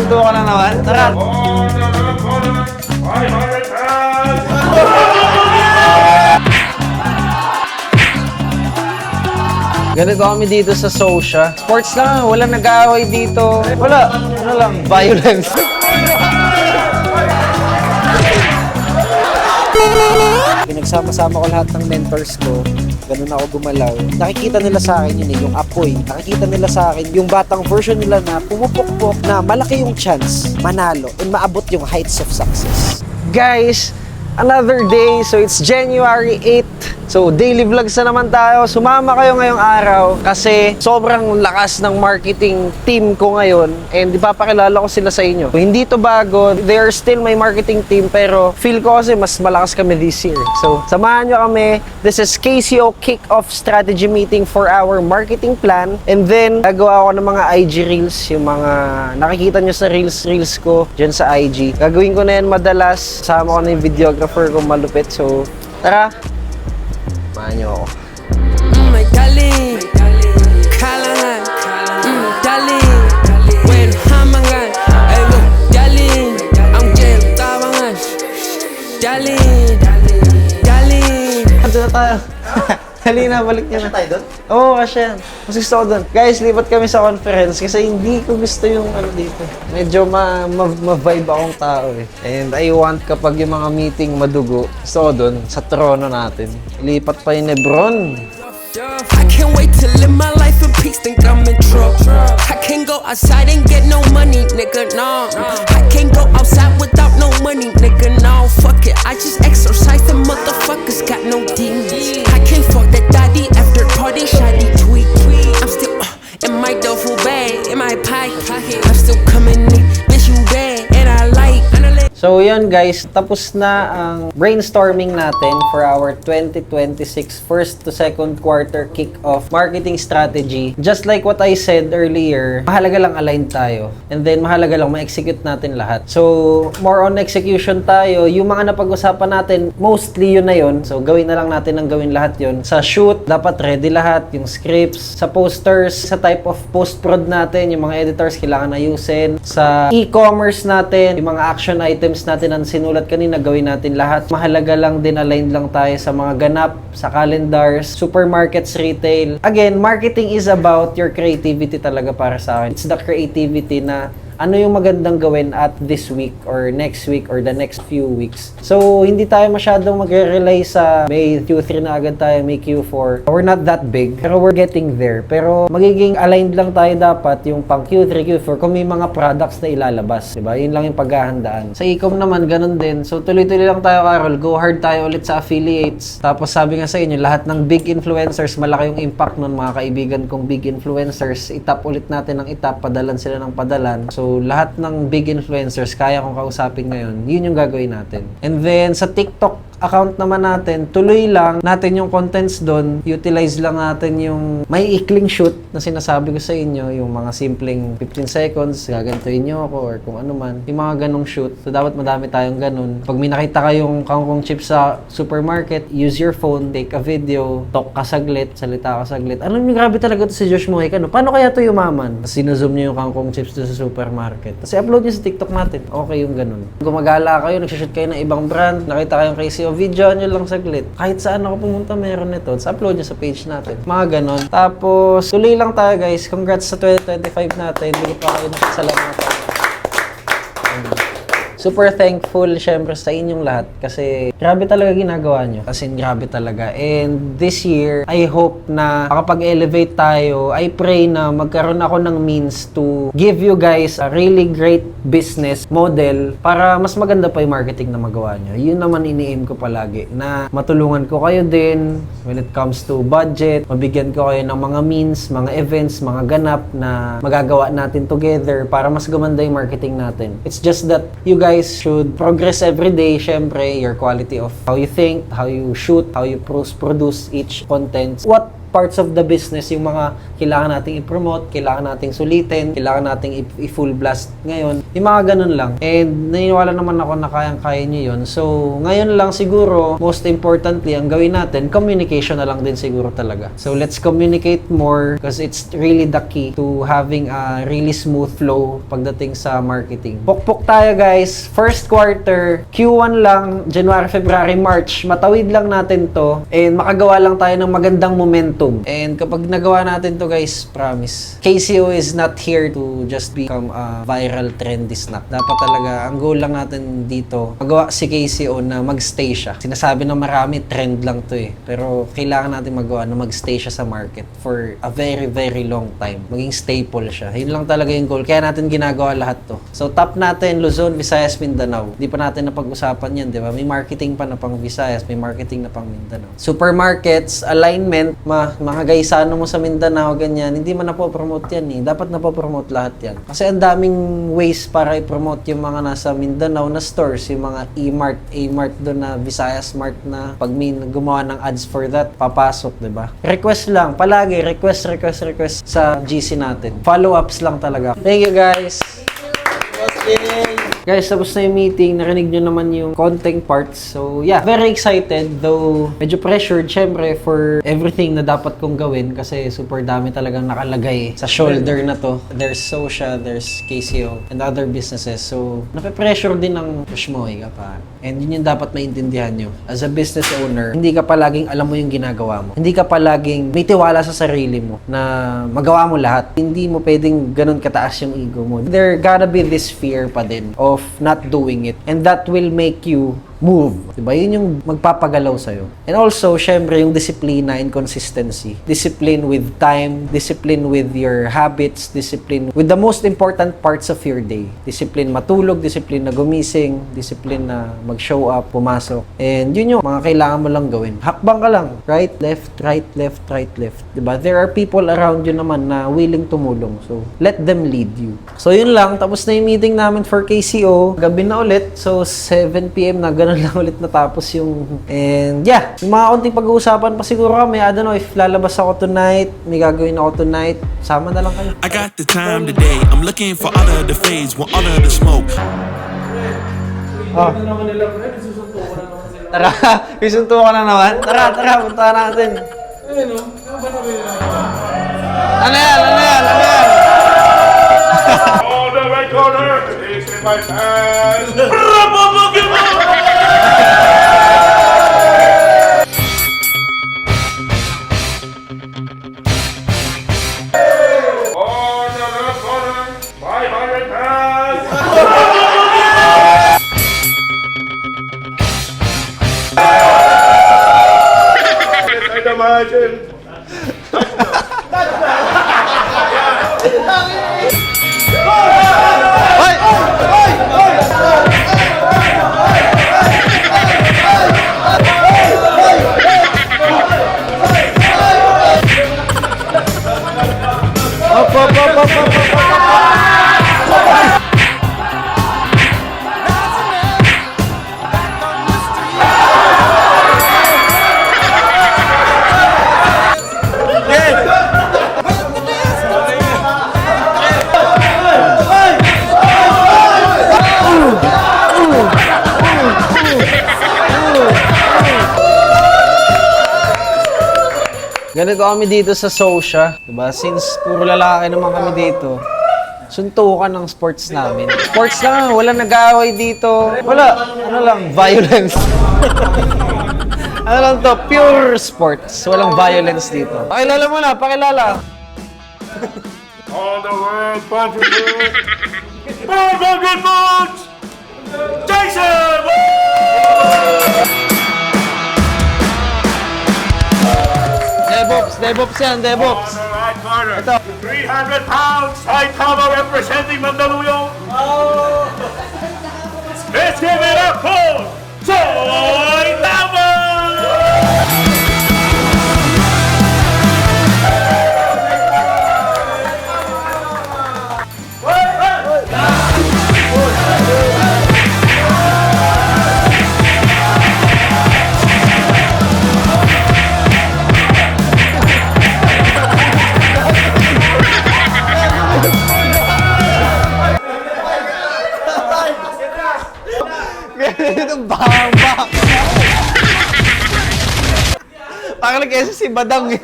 Natutuwa ka na naman? Tara! Ganito kami dito sa Socia. Sports lang, walang nag-aaway dito. Wala, ano lang, violence. Pinagsama-sama ko lahat ng mentors ko. Ganun ako gumalaw. Nakikita nila sa akin yun yung apoy. Nakikita nila sa akin yung batang version nila na pumupukpok na malaki yung chance manalo and maabot yung heights of success. Guys, another day. So it's January 8. So daily vlogs na naman tayo. Sumama kayo ngayong araw kasi sobrang lakas ng marketing team ko ngayon and ipapakilala ko sila sa inyo. Hindi to bago. They are still my marketing team pero feel ko kasi mas malakas kami this year. So samahan nyo kami. This is KCO Kick-Off Strategy Meeting for our marketing plan and then gagawa ako ng mga IG Reels, yung mga nakikita nyo sa Reels ko dyan sa IG. Gagawin ko na yan madalas. Sama ko na yung videographer ko malupit. So tara! Samahan nyo ako. My darling, Callahan, darling, when hamangan, ay go, darling, ang game tabangan, darling, darling. Ito na tayo. Dali na, balik niya na tayo doon? Oo, kasi yan. Mas gusto ko doon. Guys, lipat kami sa conference kasi hindi ko gusto yung ano dito. Medyo ma-vibe akong tao eh. And I want kapag yung mga meeting madugo, gusto ko doon, sa trono natin. Lipat pa yung Lebron. I can't wait to live my life in peace, think I'm in trouble. I can't go outside and get no money, nigga, no. I can't go outside without no money, nigga, no. Fuck it, I just exercise, the motherfuckers got no demons. I can't fuck that daddy after party, shawty tweet. I'm still in my duffel bag, in my pocket. I'm still coming in, bitch, you bad, and I like. So yun guys, tapos na ang brainstorming natin for our 2026 first to second quarter kick-off marketing strategy. Just like what I said earlier, mahalaga lang align tayo. And then mahalaga lang ma-execute natin lahat. So more on execution tayo. Yung mga napag-usapan natin, mostly yun na yun. So gawin na lang natin ang gawin lahat yun. Sa shoot, dapat ready lahat. Yung scripts, sa posters, sa type of post-prod natin, yung mga editors kailangan ayusin. Sa e-commerce natin, yung mga action items natin ang sinulat kanina, gawin natin lahat. Mahalaga lang din, aligned lang tayo sa mga ganap, sa calendars, supermarkets, retail. Again, marketing is about your creativity talaga para sa akin. It's the creativity na ano yung magandang gawin at this week or next week or the next few weeks. So, hindi tayo masyadong magre-rely sa may Q3 na agad tayo, may Q4. We're not that big, pero we're getting there. Pero magiging aligned lang tayo dapat yung pang Q3, Q4 kung may mga products na ilalabas. Diba? Yun lang yung paghahandaan. Sa e-com naman, ganun din. So, tuloy-tuloy lang tayo, Carol. Go hard tayo ulit sa affiliates. Tapos sabi nga sa inyo, lahat ng big influencers, malaki yung impact nun, mga kaibigan kong big influencers. Itap ulit natin ng itap, padalan sila ng padalan. So, lahat ng big influencers, kaya kong kausapin ngayon, yun yung gagawin natin. And then, sa TikTok account naman natin, tuloy lang natin yung contents doon, utilize lang natin yung may ikling shoot na sinasabi ko sa inyo, yung mga simpleng 15 seconds, gagantuin nyo ako or kung ano man, yung mga ganong shoot. So, dapat madami tayong ganun. Pag may nakita kayong kangkong chips sa supermarket, use your phone, take a video, talk ka saglit, salita ka saglit. Ano yung grabe talaga to si Josh Mojica, no? Paano kaya to yumaman? Tapos sinuzoom nyo yung kangkong chips doon sa supermarket. Tapos i-upload nyo sa TikTok natin. Okay yung ganun. Gumagala kayo, nagshoot kayo ng ibang brand, nakita kayong crazy o video nyo lang saglit. Kahit saan ako pumunta, meron nito. Tapos upload nyo sa page natin. Mga ganon. Tapos, tuloy lang tayo guys. Congrats sa 2025 natin. Hindi pa kayo nakasalamatan. Super thankful syempre sa inyong lahat kasi grabe talaga ginagawa nyo. Kasi grabe talaga. And this year, I hope na makapag-elevate tayo. I pray na magkaroon ako ng means to give you guys a really great business model para mas maganda pa yung marketing na magawa nyo. Yun naman ini-aim ko palagi na matulungan ko kayo din when it comes to budget. Mabigyan ko kayo ng mga means, mga events, mga ganap na magagawa natin together para mas gumanda yung marketing natin. It's just that you guys should progress every day. Syempre, your quality of how you think, how you shoot, how you produce each content. What parts of the business, yung mga kailangan nating i-promote, kailangan nating sulitin, kailangan nating i-full blast ngayon. Yung mga ganun lang. And naniniwala naman ako na kayang-kaya nyo yun. So, ngayon lang siguro, most importantly, ang gawin natin, communication na lang din siguro talaga. So, let's communicate more because it's really the key to having a really smooth flow pagdating sa marketing. Pukpok tayo guys. First quarter, Q1 lang, January, February, March. Matawid lang natin to and makagawa lang tayo ng magandang momentum. And kapag nagawa natin to guys, promise, KCO is not here to just become a viral trendy snack. Dapat talaga, ang goal lang natin dito, magawa si KCO na magstay siya. Sinasabi ng marami, trend lang to eh. Pero kailangan natin magawa na magstay siya sa market for a very, very long time. Maging staple siya. Yun lang talaga yung goal. Kaya natin ginagawa lahat to. So top natin, Luzon, Visayas, Mindanao. Di pa natin napag-usapan yan, di ba? May marketing pa na pang Visayas, may marketing na pang Mindanao. Supermarkets, alignment, mga guys, ano mo sa Mindanao, ganyan, hindi man napopromote yan eh. Dapat napopromote lahat yan. Kasi ang daming ways para i-promote yung mga nasa Mindanao na stores, yung mga E-Mart, A-Mart doon na Visayas Mart na pag may gumawa ng ads for that, papasok, di ba? Request lang, palagi, request sa GC natin. Follow-ups lang talaga. Thank you guys! Guys, tapos na yung meeting. Narinig nyo naman yung konting parts. So, yeah. Very excited. Though, medyo pressured, syempre, for everything na dapat kong gawin. Kasi super dami talagang nakalagay sa shoulder na to. There's Sosha, there's KCO, and other businesses. So, nape-pressure din ng push mo, pa. And yun yung dapat maintindihan nyo. As a business owner, hindi ka palaging alam mo yung ginagawa mo. Hindi ka palaging may tiwala sa sarili mo na magawa mo lahat. Hindi mo pwedeng ganun kataas yung ego mo. There gotta be this fear pa din of not doing it. And that will make you move. Diba? Yun yung magpapagalaw sa'yo. And also, syempre, yung disiplina and consistency. Discipline with time, discipline with your habits, discipline with the most important parts of your day. Discipline matulog, discipline na gumising, discipline na mag-show up, pumasok. And yun yung mga kailangan mo lang gawin. Hakbang ka lang. Right, left, right, left, right, left. Diba? There are people around you naman na willing tumulong. So, let them lead you. So, yun lang. Tapos na yung meeting namin for KCO. Gabi na ulit. So, 7 p.m. na ganun lang ulit natapos yung... And yeah, yung mga konting pag-uusapan pa siguro kami. I don't know if lalabas ako tonight, may gagawin ako tonight. Sama na lang kayo. I got the time today. I'm looking for all of the fades, want all of the smoke. Oh. Tara, isunto ka na naman. Tara, punta natin. Ano yan? On the right corner, it's in my hands. On the left corner, 500 pounds. I can imagine. Ganito kami dito sa Sosha, diba? Since puro lalaki naman kami dito, suntukan ng sports namin. Sports lang, walang nag-aaway dito. Wala, ano lang, violence. Ano lang to, pure sports. Walang violence dito. Pakilala mo na, pakilala. On the world, 500 pounds! Jason! Debops yan, Debops. On the right corner, Ito. 300 pounds, Saitama representing Mandaluyong. Let's give it up for Saitama! kaysa si Badang eh.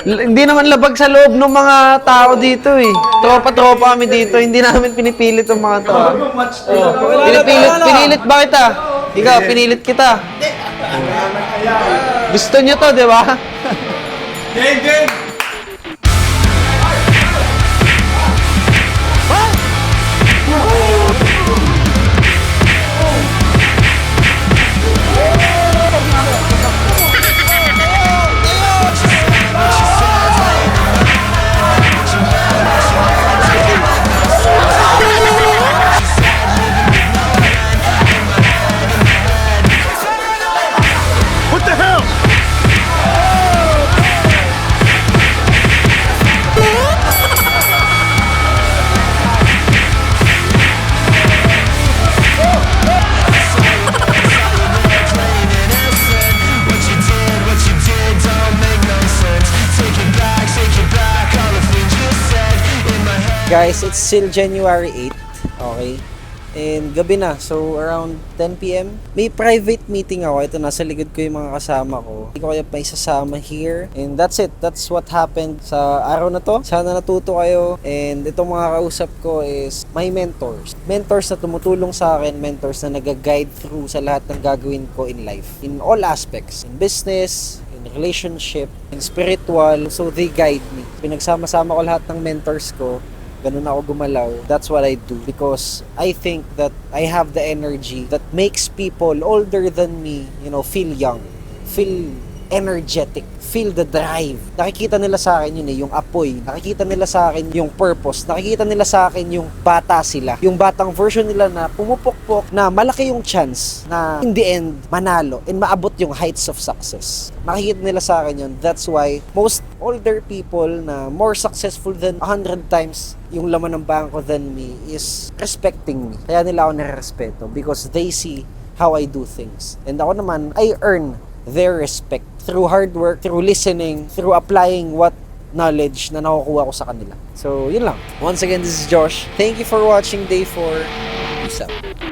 Hindi naman labag sa loob ng mga tao dito eh. Tropa-tropa kami dito. Hindi namin pinipilit ang mga tao. Pinilit ba kita? Ikaw, pinilit kita. Gusto nyo to, di ba? What the hell? Guys, it's still January 8, okay? And gabi na, so around 10 p.m. May private meeting ako. Ito, nasa likod ko yung mga kasama ko. Hindi ko kaya may sasama here. And that's it. That's what happened sa araw na to. Sana natuto kayo. And itong mga kausap ko is my mentors. Mentors na tumutulong sa akin. Mentors na nag-guide through sa lahat ng gagawin ko in life. In all aspects. In business, in relationship, in spiritual. So they guide me. Pinagsama-sama ko lahat ng mentors ko. Ganun ako gumalaw. That's what I do because I think that I have the energy that makes people older than me, feel young, feel energetic, feel the drive. Nakikita nila sa akin yun yung apoy. Nakikita nila sa akin yung purpose. Nakikita nila sa akin yung bata sila. Yung batang version nila na pumupukpok na malaki yung chance na in the end, manalo and maabot yung heights of success. Nakikita nila sa akin yun. That's why most older people na more successful than 100 times yung laman ng bangko than me is respecting me. Kaya nila ako nare-respeto because they see how I do things. And ako naman, I earn their respect through hard work, through listening, through applying what knowledge na nakukuha ko sa kanila. So, yun lang. Once again, this is Josh. Thank you for watching Day 4. Peace out.